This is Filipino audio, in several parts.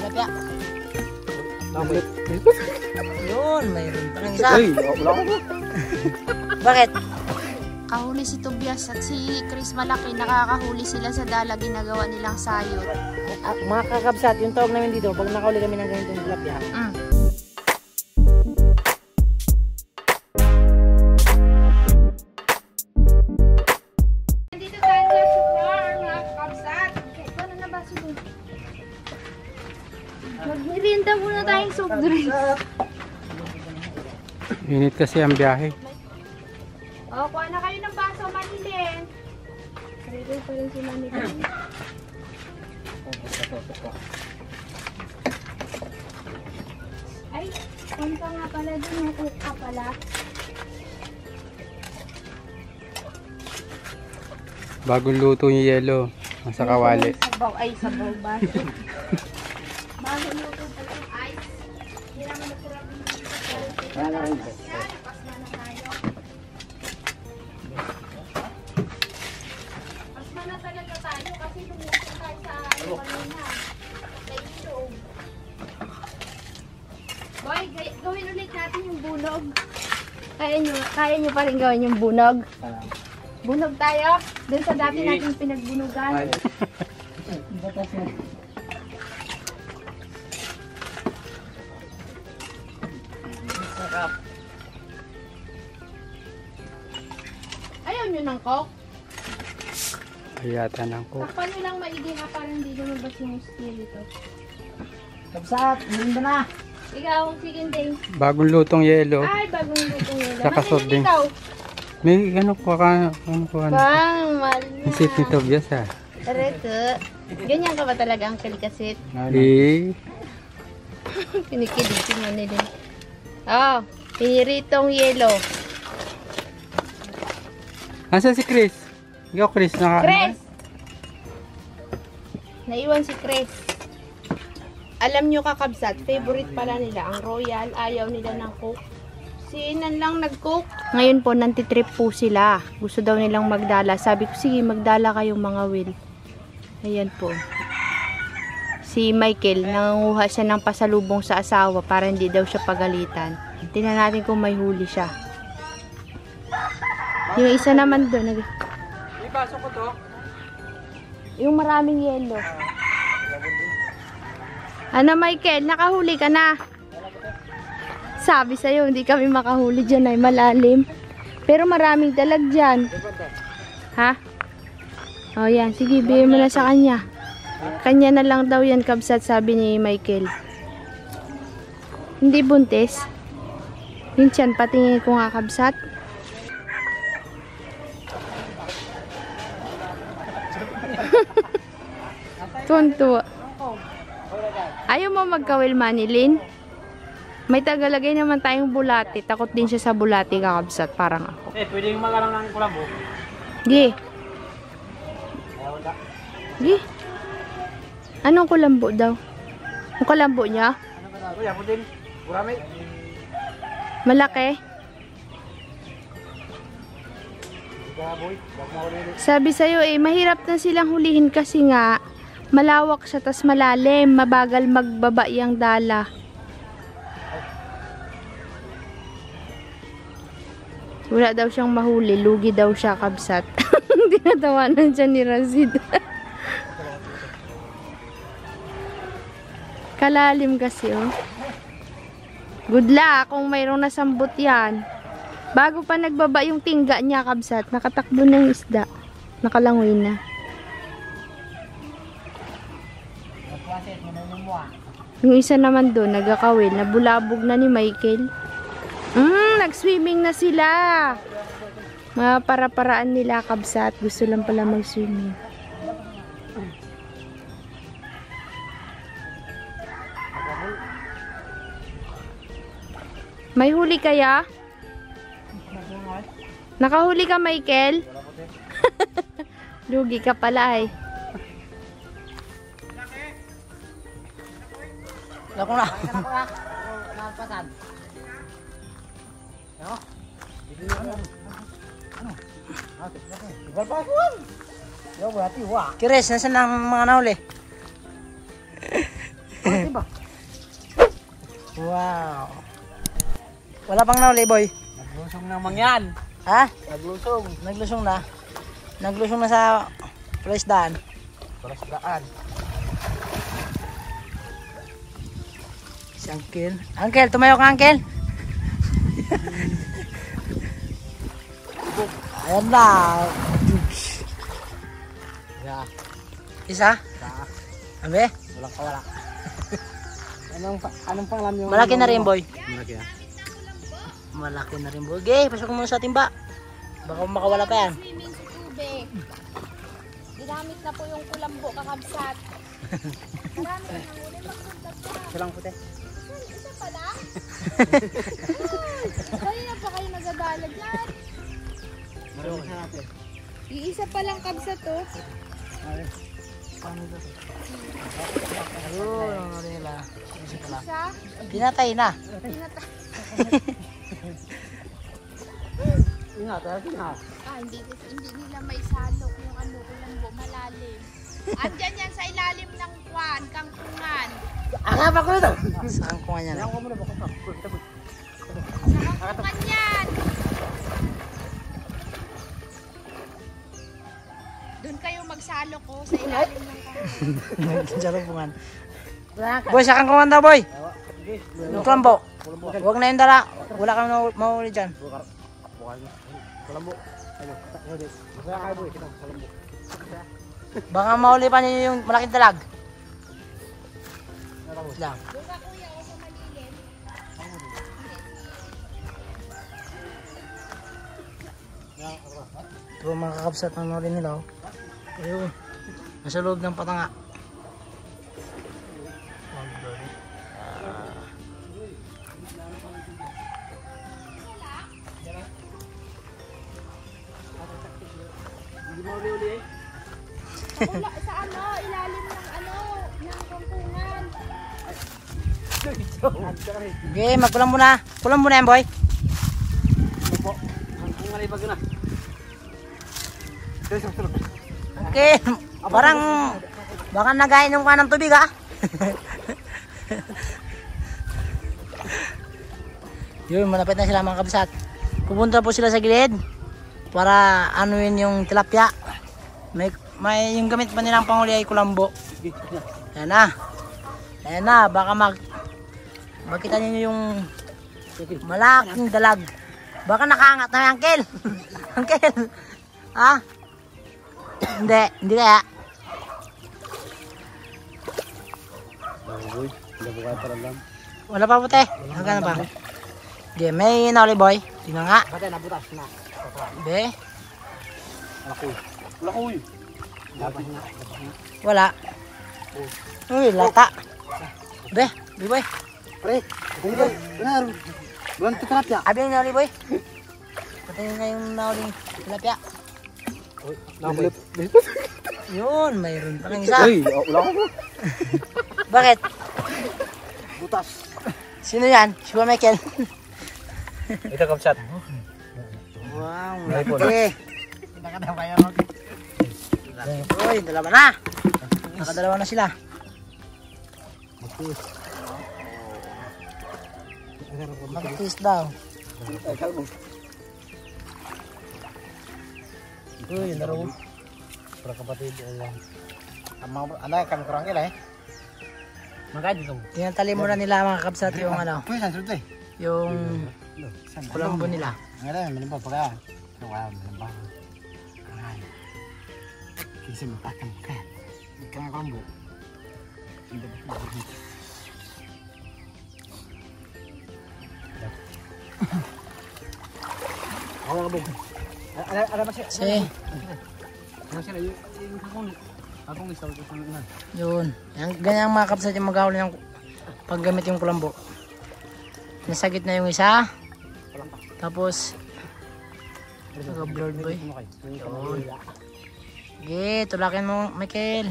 tilapia. Yun, mayroon pa ng isa. Ay, wala ko. Bakit? Kahuli si Tobias at si Chris Malaki, nakakahuli sila sa dala, ginagawa nilang sayot. Mga kakabsat, yung tawag namin dito, pag nakahuli kami ng ganitong tilapia. Dito tayo sa sugar, mga kakabsat. Paano na ba sugar? Magmirinda muna tayong soft drinks. Init kasi ang biyahe. O, kuha na kayo ng baso, Manilin. Sarili pa rin si Manilin. Ay, punta nga pala dun, may cook ka pala. Bagong luto yung yelo. Nasa kawali. Sabaw, ay, sabaw ba? Bagong luto pala yung ice. Hindi naman nasarap yung ice. Napasma na tayo. Pasma na talaga tayo kasi lumusok tayo sa kanina. Sa ilog. Boy, gawin ulit natin yung bunog. Kaya nyo pa rin gawin yung bunog? Bunog tayo. Doon sa dati natin pinagbunugan. Sarap. Ayaw nyo ng coke? Ayata ng coke. Takpan nyo lang maigi ha para hindi lumabas yung steel ito. Kabsat, meron na. Ikaw, sige din. Bagong lutong yelo. Ay, bagong luto nyo. Saka soft drinks. Ikaw. May ano ko ka, ano ko ano. Bang, mahal na. Ang sweet ni Tobias ha. Areto. Ganyan ka ba talaga ang kalikasit? Eh, Kinikilig si Manilin. Oh, piniritong yelo. asan si Chris? Ikaw Chris, Chris! Naiwan si Chris. Alam nyo kakabsat, favorite pala nila ang Royal. Ayaw nila ng Coke. Si Inan lang nag-Coke. Ngayon po, nantitrip po sila. Gusto daw nilang magdala. Sabi ko, sige, magdala kayong mga will. Ayan po. Si Michael, nangunguha siya ng pasalubong sa asawa para hindi daw siya pagalitan. Tingnan natin kung may huli siya. Yung isa naman doon. may baso ko to. Yung maraming yelo. Ano Michael, nakahuli ka na? Sabi sa'yo, hindi kami makahuli dyan ay malalim. Pero maraming dalag dyan. Ha? O yan, sige, bigay mo na sa kanya. Kanya na lang daw yan, kabsat, sabi ni Michael. Hindi buntis. Yun siyan, patingin ko nga kabsat. Tuntua. Ayaw mo magkawil, Manilin? May tagalagay naman tayong bulati. Takot din siya sa bulati, kakabsat. Parang ako. Pwede yung magarang ng kulambo. Gi. Gi. Anong kulambo daw? Ang kulambo niya? Ano ba kuya? Putin. Kurami. Malaki? Sabi sa'yo mahirap na silang hulihin kasi nga malawak siya tas malalim. Mabagal magbaba yung dala. Wala daw siyang mahuli. Lugi daw siya, kabsat. Tinatawanan siya ni Razid. Kalalim kasi, oh. Good luck kung mayroong nasambot yan. Bago pa nagbaba yung tingga niya, kabsat, nakatakbo ng isda. Nakalangoy na. Yung isa naman doon, nagakawil. Nabulabog na ni Michael. Nag-swimming na sila. Mga para-paraan nila, kabsat. Gusto lang pala mag-swimming. May huli kaya? Nakahuli ka, Michael? Lugi ka pala, eh. Lako na. Napatan. Ano? Chris, nasan ang mga nahuli? Wow. Wala pang nauli, boy. Naglusong naman yan. Ha? Naglusong. Naglusong na. Naglusong na sa palaisdaan. Parasdaan. Si Uncle. Uncle, tumayo ka, Uncle. Ayan na. Yeah. Isa? Abe? Walang kawala. Anong pangalan yung... Malaki na rin, boy. Malaki na. Malaki na rin, boy. Okay, pasok mo muna sa timba. Baka makawala pa yan. Swimming sa tubig. Ginamit na po yung kulambo kakabsat. Marami na nang uli. Magpunta pa. Isa lang puti. Isa pa lang? Kanina pa kayo nagadala dyan. Marami na natin. Iisa pa lang kabsat to. Ayun, ang ano nila. Isa pala. Isa? Pinatay na. Hindi nila may salok yung ano, kulambo malalim. Andyan yan sa ilalim ng kwan, kangkungan. Akap ako nito. Saan ko nga yan? Sa kangkungan yan. Doon kayo magsalok ko sa ilalim ng kangkungan. Jarupungan. Boy, sa kang kumanda, boy. Yung klambo. Huwag na yung dala. Wala kang mahuli dyan. Baka mahuli pa niyo yung malaking dalag. Lang. Doon ka kuya o sa malilim. Ito mga kakabsat ng nori nila. Oh. Ayun. Nasa loob ng patanga. Wala, sa ano, ilalim ng ano, ng kangkungan. Okay, magkulang muna. Kulang muna yan, boy. Ang alibag na. Okay. Parang baka nagainom ka ng tubig, ha? Yun, malapit na sila mga kabsat. Pupunta po sila sa gilid para anuin yung tilapia. May yung gamit pa nilang panghuli ay kulambo. Ayan na. Ayan na, baka makita niyo yung malaking dalag. Baka nakaangat na, Uncle. Uncle. Ha? Hindi kaya. Wala pa puti. Hanggang na ba? Hindi, may nauli, boy. Tingnan nga. Pati nabutas na. Be. Wala ko. Wala. Uy, lata. Be, boy. Pre, hindi ba? Benar. Bulan tilapia. Abi yung nauli, boy. Pati na yung nauli tilapia. Nakulit. Yun, mayroon pa ng isa. Uy, wala ko. Bakit? Butas. Sino yan? Si Juan Michael. Ito kapsat. Wow, Mayroon. laki. Uy, dalawa na. Nakadalawa na sila. Magtis daw. Uy, laro. Para kapatid. Ano kami kurang kila eh. Magkano ito? Tinatali muna nila mga kabsat yung ano, Pwede saan sulti? yung kulambo nila. Ngayon, manimbang pa kaya. Wow, manimbang. Kasi matakang ka. Ikaw nga kambo. Ako nga bug. Ano ba siya? Kasi, Ano sila? Yung akong isaw ko sa unan. yun. Ganyan mga kabsat yung maghahuli ng paggamit yung kulambo. Nasa gitna yung isa. Tapos, naka-blurred boy. Yun. Sige, tulakin mo, Michael.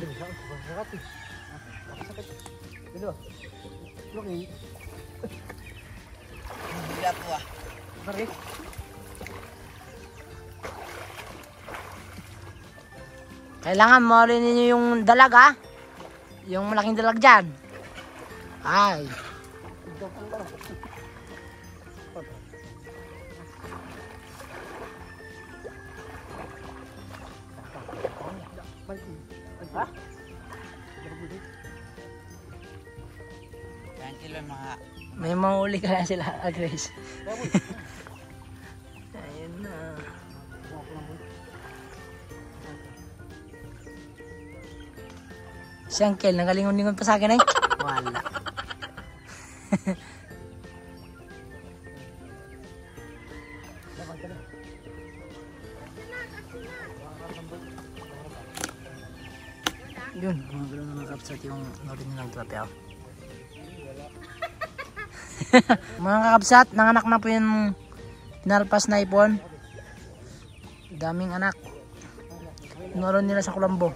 Bila po ah. Kailangan mahuli ninyo yung dalag, ha? Yung malaking dalag dyan. Ay. May mahuli ka na sila, Agres. Ayun na. Si Uncle, nagalingon-lingon pa sa akin ay. Wala. Yun, gumagalaw na mga kapsat yung norin nilang tilapia. Mga kakapsat, nanganak na po yung pinalpas na ipon. Daming anak. Noron nila sa kulambo.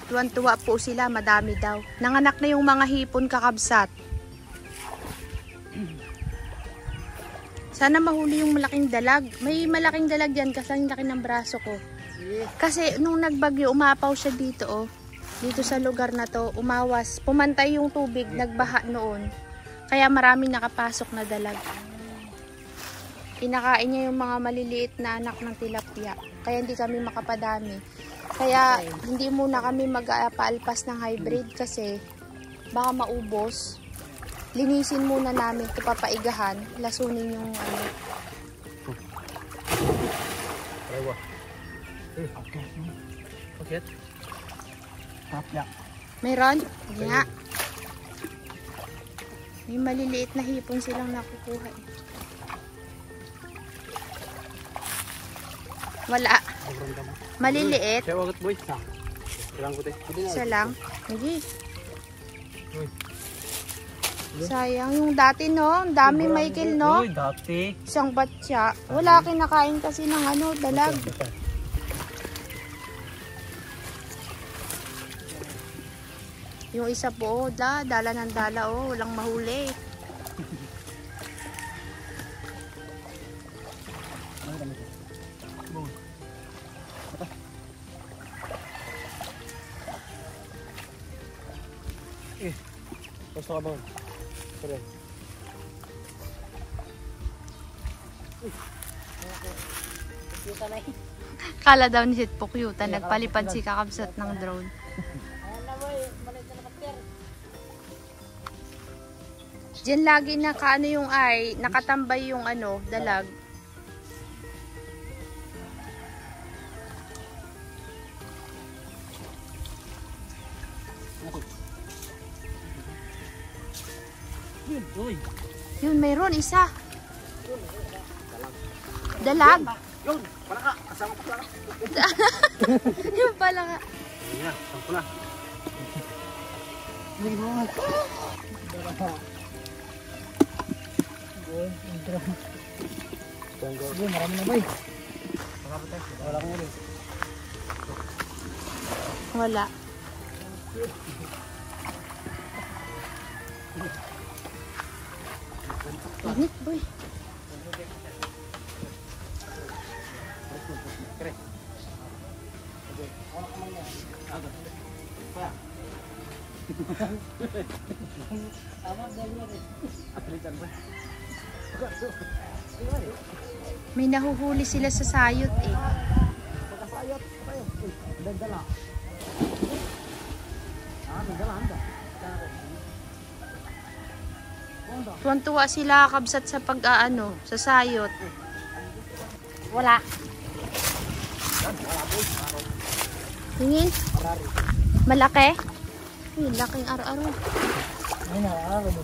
Tuwan-tuwa po sila, madami daw. Nanganak na yung mga hipon kakabsat. Sana mahuli yung malaking dalag. May malaking dalag yan kasi ang laki ng braso ko. Kasi nung nagbagyo, umapaw siya dito oh. Dito sa lugar na to, umawas. Pumantay yung tubig, nagbaha noon. Kaya marami nakapasok na dalag. Kinakain niya yung mga maliliit na anak ng tilapia. Kaya hindi kami makapadami. Kaya hindi muna kami mag-paalpas ng hybrid kasi baka maubos. Linisin muna namin ito, papaigahan. Lasunin yung ano. Okay. Tilapia. Meron? Hindi nga. May maliliit na hipon silang nakukuha. Wala. Maliliit. Saya wagat boy. Ilang ko te. Isa lang. Hindi. Sayang yung dati no. Ang dami Michael no. Uy, dati. Isang batya. Wala kinakain kasi ng ano, dalag. Yung isa po, dala ng dala oh. Walang mahuli. Gusto ka ba? Sorry. Kala daw ni Sitpo cute. Nagpalipad si kakabsat ng drone. Diyan lagi nakaano yung ay, nakatambay yung ano, dalag. Uy. Yun, mayroon isa. Dalag. Yun, pala ka. Kasama ko pala. Yung pala nga. Ayan, sampo na. Sige, marami na ba eh. Wala kong ulit. Wala. Init boy. May nahuhuli sila sa sayot eh. Pagkasayot. Dagdala. Dagdala. Tuwan-tuwa sila kabsat sa pag-aano, sa sayot. Wala. Tingin? Malaki? Uy, laking aro-aro. Ayun na, araw mo.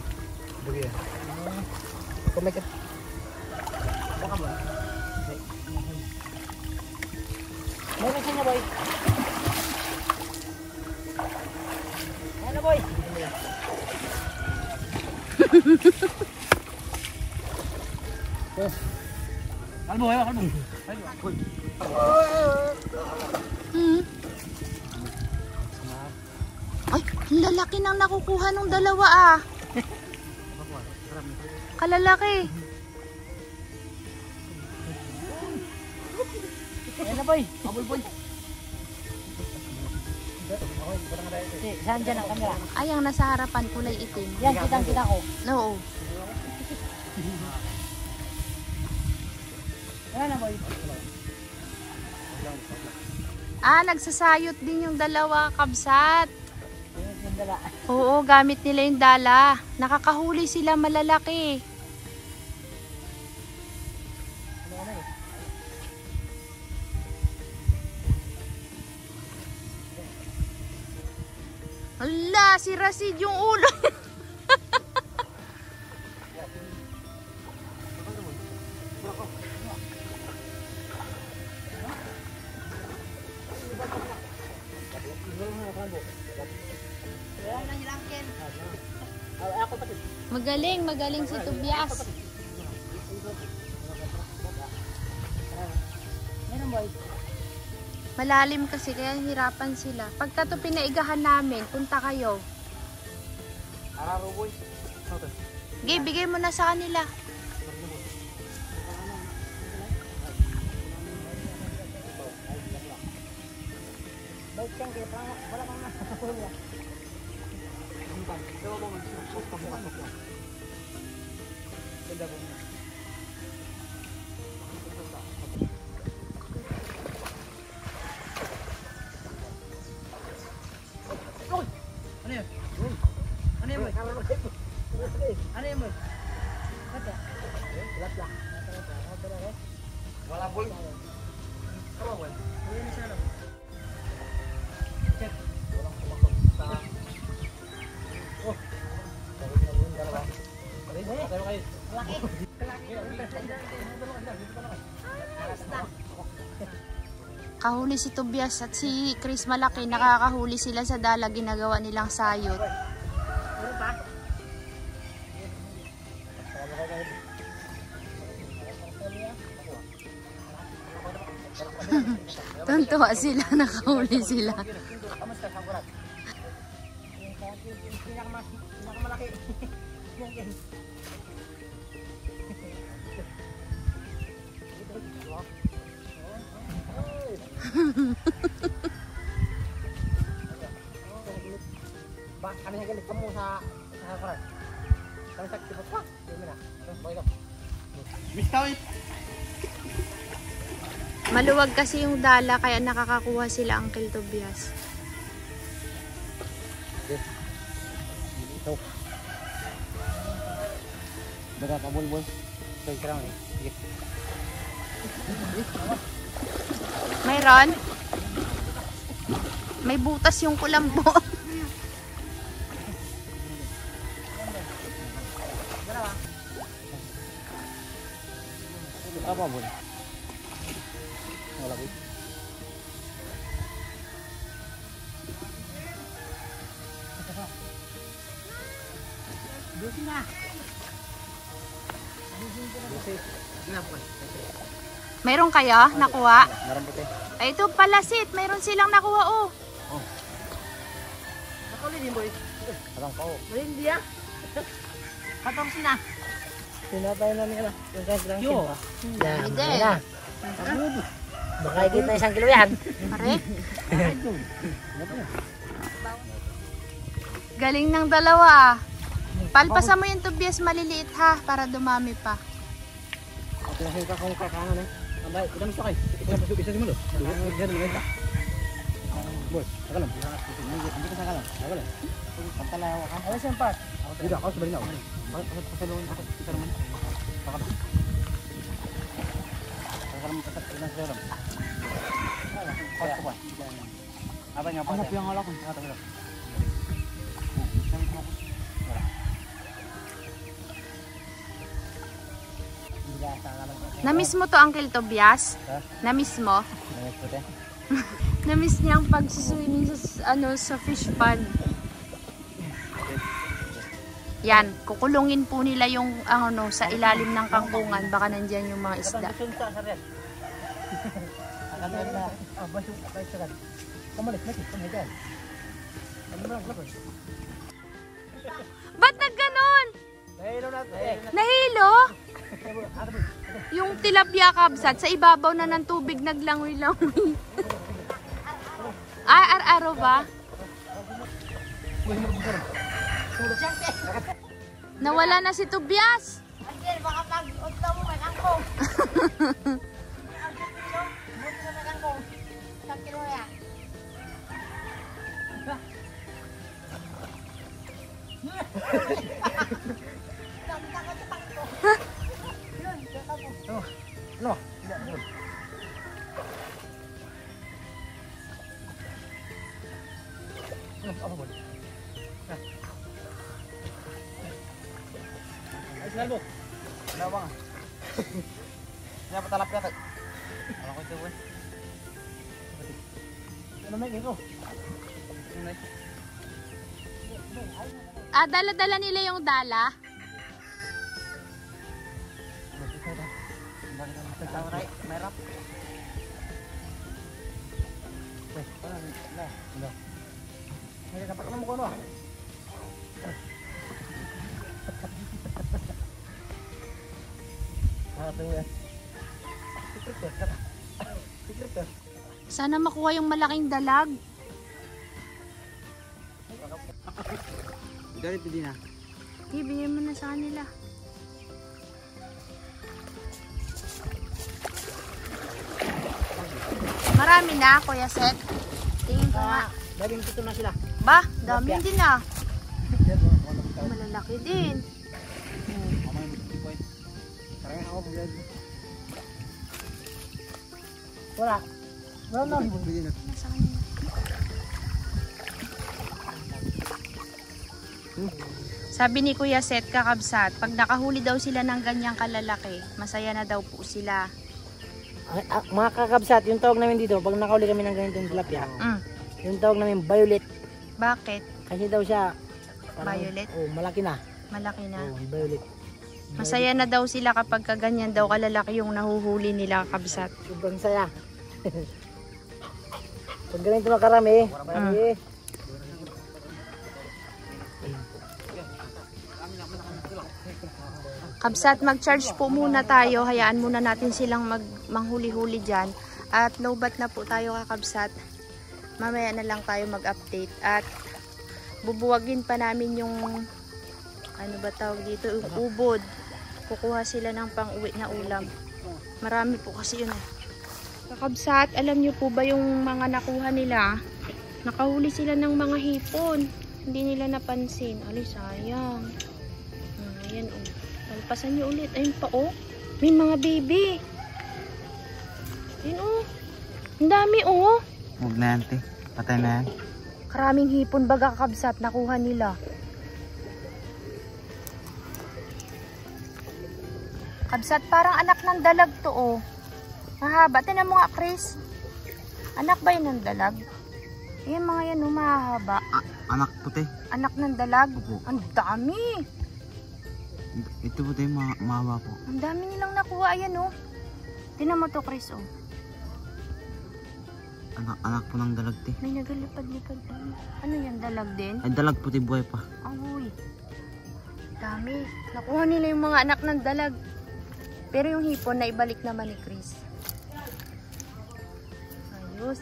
Bagi yan. Kumikit. Baka ba? May kasi na boy. Ano boy? Kalbo, kalbo. Ay, lalaki nang nakukuha nung dalawa ah. Kalalaki. Ayun na boy. Aboy boy. Saan dyan ang camera? Ay, ang nasa harapan, kulay itim. Yan, kitang-kita ko. Oo. Wala na, boy. Ah, nagsasayot din yung dalawa, kabsat. Yung dala. Oo, gamit nila yung dala. Nakakahuli sila malalaki. Hala, si Rasid yung ulo. Magaling, magaling si Tobias. Meron, boy. Malalim kasi kaya hirapan sila. Pagka to pinaigahan namin, punta kayo. Araro boy. Gay, bigay mo na sa kanila. Boy, siyang kaya wala kang nakahuli. Ano yun? Ano yun, boy? Ano yun, boy? Kata? Wala boy. Ano boy? Ano yun siya, no? Check. Walang pumasok sa... Oh. Dawid na yung dalawa. Tayo kayo. Laki. Kahuli si Tobias at si Chris malaki. Nakakahuli sila sa dala. Ginagawa nilang sayot. Meron pa? Tuntua sila. Nakahuli sila. Kamusta sa kurat? Yung pinakamalaki. Yan. Ba, kami nga galit mo sa kurat. Kami sa kipot pa. Yun na. Boy lang. Biskawit. Maluwag kasi yung dala kaya nakakakuha sila Uncle Tobias. Ito. Daga pa bulbul. Ito yung karang eh. Sige. Mayroon? May butas yung kulambo. Apa bun? Wala boy. Dusin na. Mayroon kayo nakuha? Meron puti. Ay, ito palasit. Mayroon silang nakuha, oh. Nakuli din, boy. Karang pa oh. Hindi ah. 14 na. Tinatay na nila. Yung kailang Yo. Yan. Hindi. Na. Baka higit na 1 kilo yan. Pare. Galing ng dalawa, ah. Palpasan mo yung Tobias maliliit, ha, para dumami pa. Pinahin ka kung kakanan eh. Abay, ilan gusto kayo? Ilan pasok isa si Mulo? Diyan mo ito. Boy, sakalam. Hindi ka sakalam. Sakalam. Pantalawa ka. Alas yung part. Dito ako sa balinaw. Pasalungan ako. Isa naman. Sakalam. Sakalam mo sa ilang sakalam. Kaya. Abay nga pa. Ano yung wala ko? Sakalam mo. Namiss mo to, Uncle Tobias? Ha? Namiss mo? Puti. Namiss niya ang pag-swimming sa, sa fish pond. Yan, kukulungin po nila yung sa ilalim ng kangkungan. Baka nandyan yung mga isda. Busun sa saryan. Akan na. Basyo kay sagan. Kamalit na kito medyan. Ano ba lang Ba't nagganon? Nahilo na. Nahilo? Yung tilapia kabsat, sa ibabaw na ng tubig naglangoy-langoy. Ar-aro ba? Nawala na si Tobias. Angel, baka pag-utlaw mo may kangkong. Buti na may kangkong. 1 kilo ya. Ano? Apa boleh? Ay, sinalbo. Wala ba nga? Kaya patalap ka. Wala ko ito, eh. Ano may ito? Ah, dala-dala nila yung dala. May rap. Weh, ano? May dapat ka mo ko, ano? Sana makuha yung malaking dalag. Ganito din ah. Ibigay mo na sa kanila. Marami na, Kuya Seth. Tingin ko nga. Labing pito na sila. Ba, dami din na. Malalaki din. Wala. Wala na. Nasa kanila. Sabi ni Kuya Seth kakabsat, pag nakahuli daw sila ng ganyang kalalaki, masaya na daw po sila. Mga kakabsat, yung tawag namin dito, pag nakahuli kami ng ganitong tilapia, yung tawag namin violet. Bakit? Kasi daw siya, Violet? Oh, malaki na. Malaki na. Oh, violet. Masaya na daw sila kapag kaganyan daw kalalaki yung nahuhuli nila kakabsat. Sobrang saya. Pag ganito makarami, marami. Kabsat, mag-charge po muna tayo. Hayaan muna natin silang manghuli-huli dyan. At lowbat na po tayo kakabsat. Mamaya na lang tayo mag-update. At bubuwagin pa namin yung, ano ba tawag dito, yung ubod. Kukuha sila ng pang-uwi na ulam. Marami po kasi yun. Kakabsat, alam nyo po ba yung mga nakuha nila? Nakahuli sila ng mga hipon. Hindi nila napansin. Alay, sayang. Ayan, oh. Palpasan nyo ulit. Ayun pa, oh. May mga baby. Ayun, oh. Ang dami, oh. Huwag na yan, te. Patay na yan. Karaming hipon baga kakabsat. Nakuha nila. Kabsat, parang anak ng dalag to, oh. Mahaba. Tinan mo nga, Chris. Anak ba yun ng dalag? Ayan, mga yan, oh. Mahaba. Anak po, te. Anak ng dalag? Opo. Ang dami. Ito po, te. Mahaba po. Ang dami nilang nakuha. Ayan, oh. Tinan mo to, Chris, oh. Anak po ng dalag, te. May nagalipad-lipad. Ano yan? Dalag din? Ay, dalag po, te. Buhay pa. Uy. Dami. Nakuha nila yung mga anak ng dalag. Pero yung hipon na ibalik naman ni Chris. Ayos.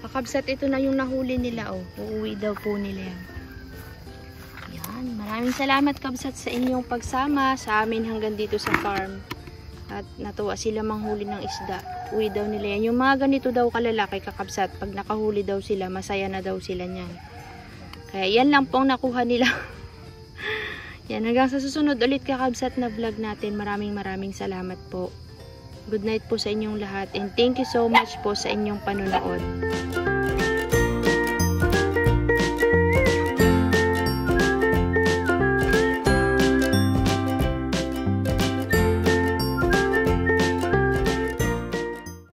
Kakabsat, ito na yung nahuli nila, oh. Uuwi daw po nila yan. Yan. Maraming salamat, Kabsat, sa inyong pagsama sa amin hanggang dito sa farm. At natuwa sila manghuli ng isda. Uwi daw nila yan. Yung mga ganito daw kalalaki, Kakabsat, pag nakahuli daw sila, masaya na daw sila niyan. Kaya yan lang pong nakuha nila. Yan, hanggang sa susunod ulit kakabsat na vlog natin. Maraming salamat po. Good night po sa inyong lahat and thank you so much po sa inyong panonood.